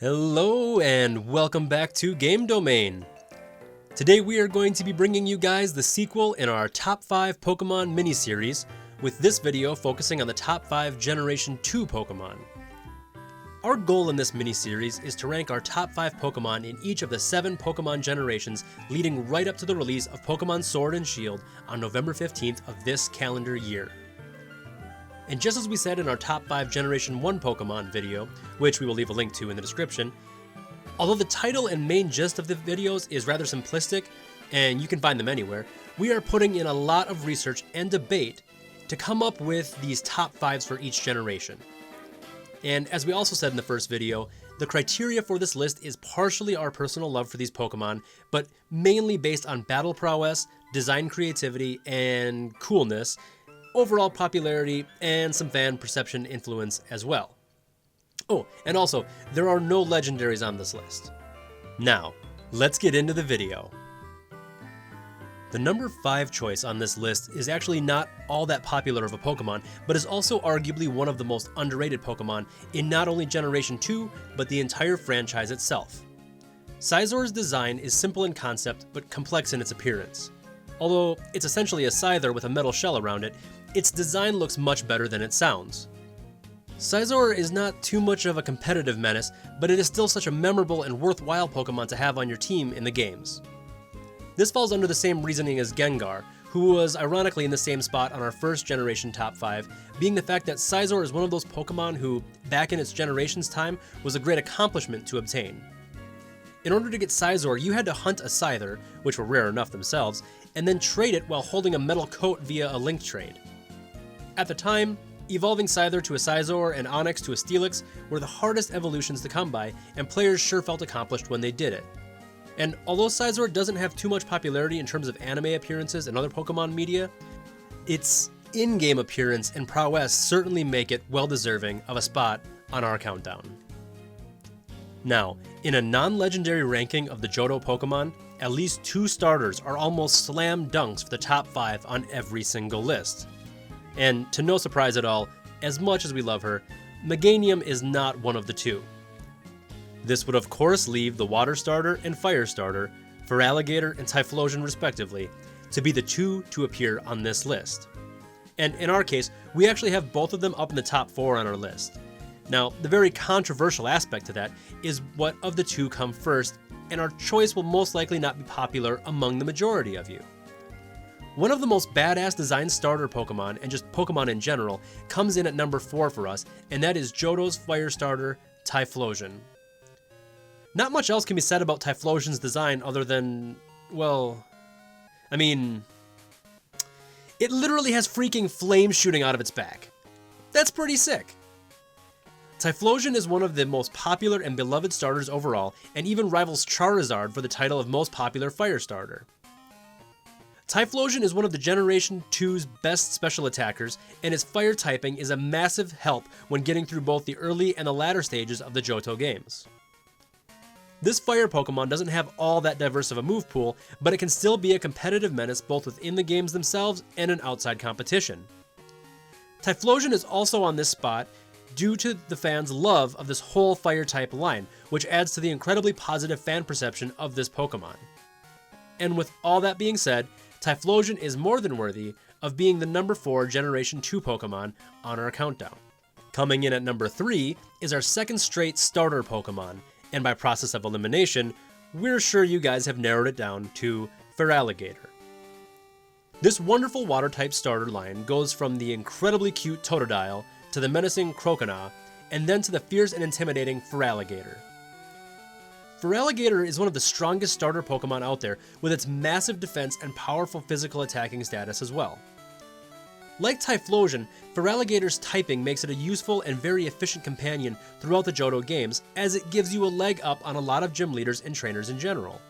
Hello and welcome back to Game Domain. Today we are going to be bringing you guys the sequel in our top 5 Pokemon mini-series, with this video focusing on the top 5 Generation 2 Pokemon. Our goal in this mini-series is to rank our top 5 Pokemon in each of the 7 Pokemon generations leading right up to the release of Pokemon Sword and Shield on November 15th of this calendar year. And just as we said in our top 5 Generation 1 Pokemon video, which we will leave a link to in the description, although the title and main gist of the videos is rather simplistic, and you can find them anywhere, we are putting in a lot of research and debate to come up with these top 5s for each generation. And as we also said in the first video, the criteria for this list is partially our personal love for these Pokemon, but mainly based on battle prowess, design creativity, and coolness, overall popularity, and some fan perception influence as well. Oh, and also, there are no legendaries on this list. Now, let's get into the video. The number 5 choice on this list is actually not all that popular of a Pokemon, but is also arguably one of the most underrated Pokemon in not only Generation 2, but the entire franchise itself. Scizor's design is simple in concept, but complex in its appearance. Although it's essentially a Scyther with a metal shell around it, its design looks much better than it sounds. Scizor is not too much of a competitive menace, but it is still such a memorable and worthwhile Pokemon to have on your team in the games. This falls under the same reasoning as Gengar, who was ironically in the same spot on our first generation top 5, being the fact that Scizor is one of those Pokemon who, back in its generation's time, was a great accomplishment to obtain. In order to get Scizor, you had to hunt a Scyther, which were rare enough themselves, and then trade it while holding a metal coat via a link trade. At the time, evolving Scyther to a Scizor and Onix to a Steelix were the hardest evolutions to come by, and players sure felt accomplished when they did it. And although Scizor doesn't have too much popularity in terms of anime appearances and other Pokemon media, its in-game appearance and prowess certainly make it well-deserving of a spot on our countdown. Now, in a non-legendary ranking of the Johto Pokemon, at least 2 starters are almost slam dunks for the top 5 on every single list. And to no surprise at all, as much as we love her, Meganium is not one of the 2. This would of course leave the Water Starter and Fire Starter, Feraligatr and Typhlosion respectively, to be the 2 to appear on this list. And in our case, we actually have both of them up in the top 4 on our list. Now, the very controversial aspect to that is what of the 2 come first, and our choice will most likely not be popular among the majority of you. One of the most badass designed starter Pokemon, and just Pokemon in general, comes in at number 4 for us, and that is Johto's Fire Starter, Typhlosion. Not much else can be said about Typhlosion's design other than, well, I mean, it literally has freaking flames shooting out of its back. That's pretty sick. Typhlosion is one of the most popular and beloved starters overall, and even rivals Charizard for the title of most popular fire starter. Typhlosion is one of the Generation 2's best special attackers, and its fire typing is a massive help when getting through both the early and the latter stages of the Johto games. This fire Pokemon doesn't have all that diverse of a move pool, but it can still be a competitive menace both within the games themselves and in outside competition. Typhlosion is also on this spot due to the fans' love of this whole fire type line, which adds to the incredibly positive fan perception of this Pokemon. And with all that being said, Typhlosion is more than worthy of being the number 4 Generation 2 Pokemon on our countdown. Coming in at number 3 is our second straight starter Pokemon, and by process of elimination, we're sure you guys have narrowed it down to Feraligatr. This wonderful water-type starter line goes from the incredibly cute Totodile to the menacing Croconaw, and then to the fierce and intimidating Feraligatr. Feraligatr is one of the strongest starter Pokemon out there, with its massive defense and powerful physical attacking status as well. Like Typhlosion, Feraligatr's typing makes it a useful and very efficient companion throughout the Johto games, as it gives you a leg up on a lot of gym leaders and trainers in general.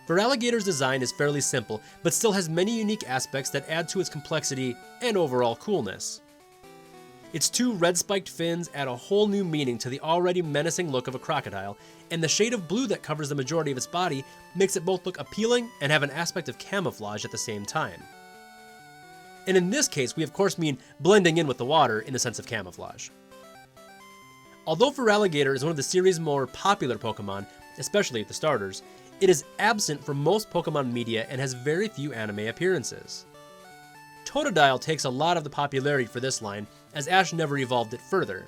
Feraligatr's design is fairly simple, but still has many unique aspects that add to its complexity and overall coolness. Its 2 red-spiked fins add a whole new meaning to the already menacing look of a crocodile, and the shade of blue that covers the majority of its body makes it both look appealing and have an aspect of camouflage at the same time. And in this case, we of course mean blending in with the water in the sense of camouflage. Although Feraligatr is one of the series' more popular Pokemon, especially the starters, it is absent from most Pokemon media and has very few anime appearances. Totodile takes a lot of the popularity for this line, as Ash never evolved it further.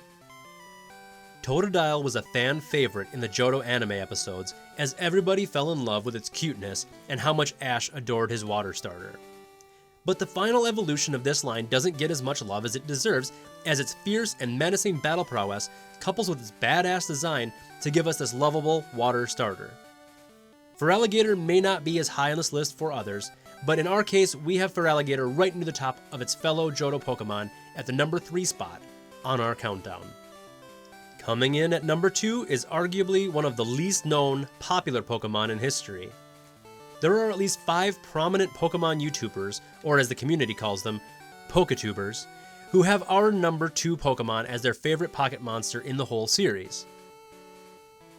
Totodile was a fan favorite in the Johto anime episodes, as everybody fell in love with its cuteness and how much Ash adored his water starter. But the final evolution of this line doesn't get as much love as it deserves, as its fierce and menacing battle prowess couples with its badass design to give us this lovable water starter. Feraligatr may not be as high on this list for others, but in our case, we have Feraligatr right near the top of its fellow Johto Pokemon at the number 3 spot on our countdown. Coming in at number 2 is arguably one of the least known popular Pokemon in history. There are at least 5 prominent Pokemon YouTubers, or as the community calls them, Poketubers, who have our number 2 Pokemon as their favorite pocket monster in the whole series.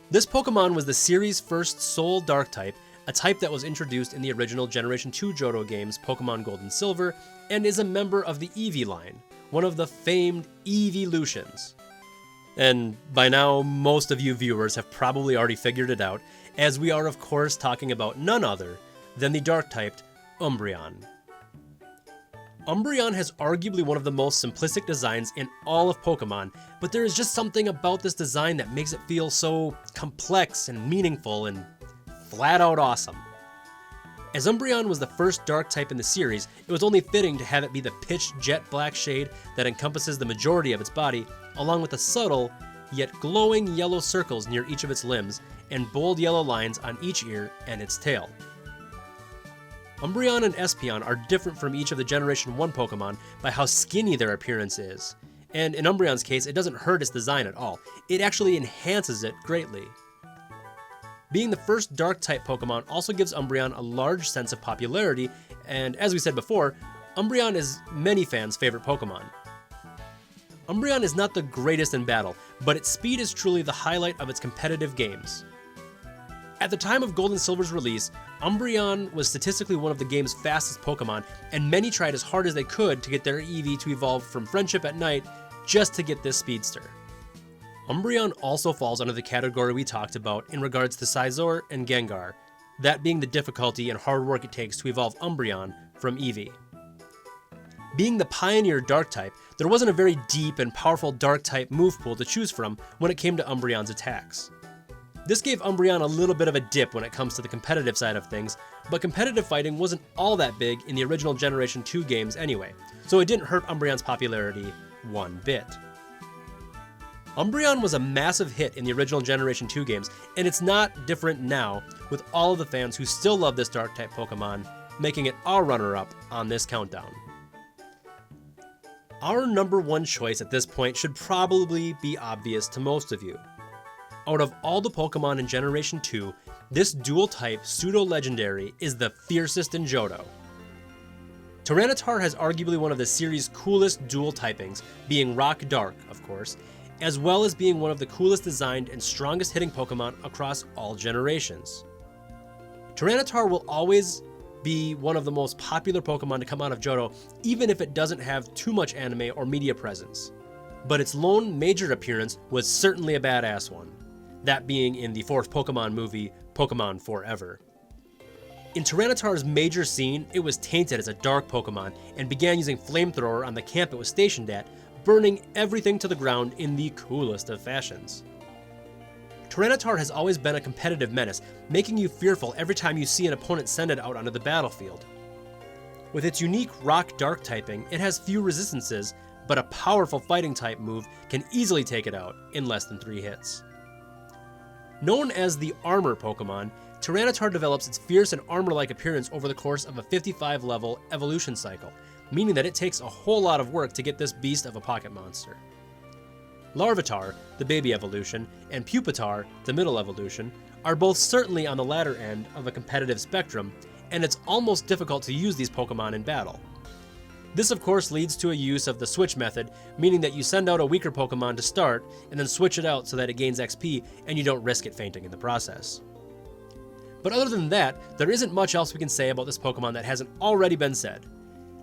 This Pokemon was the series' first sole Dark type, a type that was introduced in the original Generation 2 Johto games Pokemon Gold and Silver, and is a member of the Eevee line, one of the famed Eeveelutions. And by now, most of you viewers have probably already figured it out, as we are of course talking about none other than the Dark-typed Umbreon. Umbreon has arguably one of the most simplistic designs in all of Pokemon, but there is just something about this design that makes it feel so complex and meaningful and flat out awesome. As Umbreon was the first Dark type in the series, it was only fitting to have it be the pitch jet black shade that encompasses the majority of its body, along with the subtle, yet glowing yellow circles near each of its limbs, and bold yellow lines on each ear and its tail. Umbreon and Espeon are different from each of the Generation 1 Pokemon by how skinny their appearance is, and in Umbreon's case, it doesn't hurt its design at all. It actually enhances it greatly. Being the first Dark-type Pokemon also gives Umbreon a large sense of popularity, and as we said before, Umbreon is many fans' favorite Pokemon. Umbreon is not the greatest in battle, but its speed is truly the highlight of its competitive games. At the time of Gold and Silver's release, Umbreon was statistically one of the game's fastest Pokemon, and many tried as hard as they could to get their Eevee to evolve from Friendship at night just to get this speedster. Umbreon also falls under the category we talked about in regards to Scizor and Gengar, that being the difficulty and hard work it takes to evolve Umbreon from Eevee. Being the pioneer Dark type, there wasn't a very deep and powerful Dark type move pool to choose from when it came to Umbreon's attacks. This gave Umbreon a little bit of a dip when it comes to the competitive side of things, but competitive fighting wasn't all that big in the original Generation 2 games anyway, so it didn't hurt Umbreon's popularity one bit. Umbreon was a massive hit in the original Generation 2 games, and it's not different now, with all of the fans who still love this Dark-type Pokemon, making it our runner-up on this countdown. Our number 1 choice at this point should probably be obvious to most of you. Out of all the Pokemon in Generation 2, this dual-type pseudo-legendary is the fiercest in Johto. Tyranitar has arguably one of the series' coolest dual typings, being Rock-Dark, of course, as well as being one of the coolest designed and strongest hitting Pokemon across all generations. Tyranitar will always be one of the most popular Pokemon to come out of Johto, even if it doesn't have too much anime or media presence. But its lone major appearance was certainly a badass one, that being in the 4th Pokemon movie, Pokemon Forever. In Tyranitar's major scene, it was tainted as a dark Pokemon and began using Flamethrower on the camp it was stationed at, burning everything to the ground in the coolest of fashions. Tyranitar has always been a competitive menace, making you fearful every time you see an opponent send it out onto the battlefield. With its unique Rock-Dark typing, it has few resistances, but a powerful fighting type move can easily take it out in less than 3 hits. Known as the Armor Pokemon, Tyranitar develops its fierce and armor-like appearance over the course of a 55-level evolution cycle, meaning that it takes a whole lot of work to get this beast of a pocket monster. Larvitar, the baby evolution, and Pupitar, the middle evolution, are both certainly on the latter end of a competitive spectrum, and it's almost difficult to use these Pokemon in battle. This of course leads to a use of the switch method, meaning that you send out a weaker Pokemon to start, and then switch it out so that it gains XP and you don't risk it fainting in the process. But other than that, there isn't much else we can say about this Pokemon that hasn't already been said.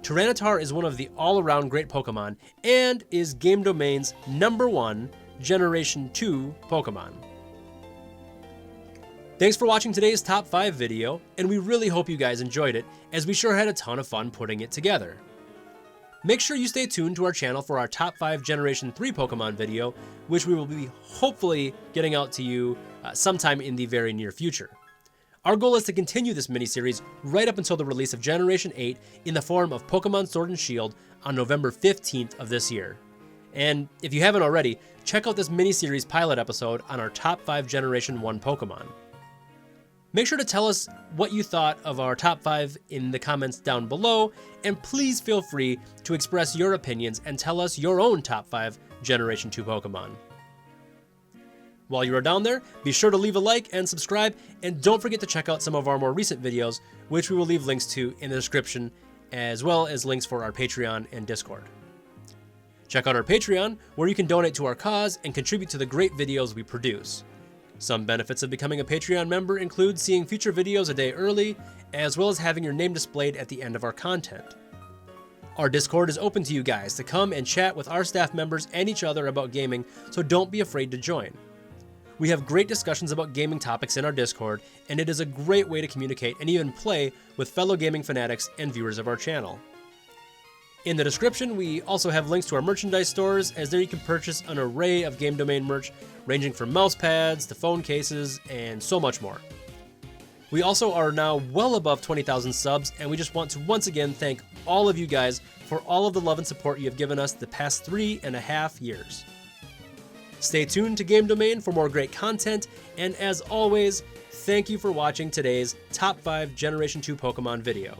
Tyranitar is one of the all-around great Pokemon, and is Game Domain's number 1 Generation 2 Pokemon. Thanks for watching today's Top 5 video, and we really hope you guys enjoyed it, as we sure had a ton of fun putting it together. Make sure you stay tuned to our channel for our Top 5 Generation 3 Pokemon video, which we will be hopefully getting out to you sometime in the very near future. Our goal is to continue this mini-series right up until the release of Generation 8 in the form of Pokemon Sword and Shield on November 15th of this year. And if you haven't already, check out this mini-series pilot episode on our Top 5 Generation 1 Pokemon. Make sure to tell us what you thought of our top 5 in the comments down below, and please feel free to express your opinions and tell us your own top 5 Generation 2 Pokemon. While you are down there, be sure to leave a like and subscribe, and don't forget to check out some of our more recent videos, which we will leave links to in the description, as well as links for our Patreon and Discord. Check out our Patreon, where you can donate to our cause and contribute to the great videos we produce. Some benefits of becoming a Patreon member include seeing future videos a day early, as well as having your name displayed at the end of our content. Our Discord is open to you guys to come and chat with our staff members and each other about gaming, so don't be afraid to join. We have great discussions about gaming topics in our Discord, and it is a great way to communicate and even play with fellow gaming fanatics and viewers of our channel. In the description, we also have links to our merchandise stores, as there you can purchase an array of Game Domain merch, ranging from mouse pads to phone cases and so much more. We also are now well above 20,000 subs, and we just want to once again thank all of you guys for all of the love and support you have given us the past 3.5 years. Stay tuned to Game Domain for more great content, and as always, thank you for watching today's Top 5 Generation 2 Pokemon video.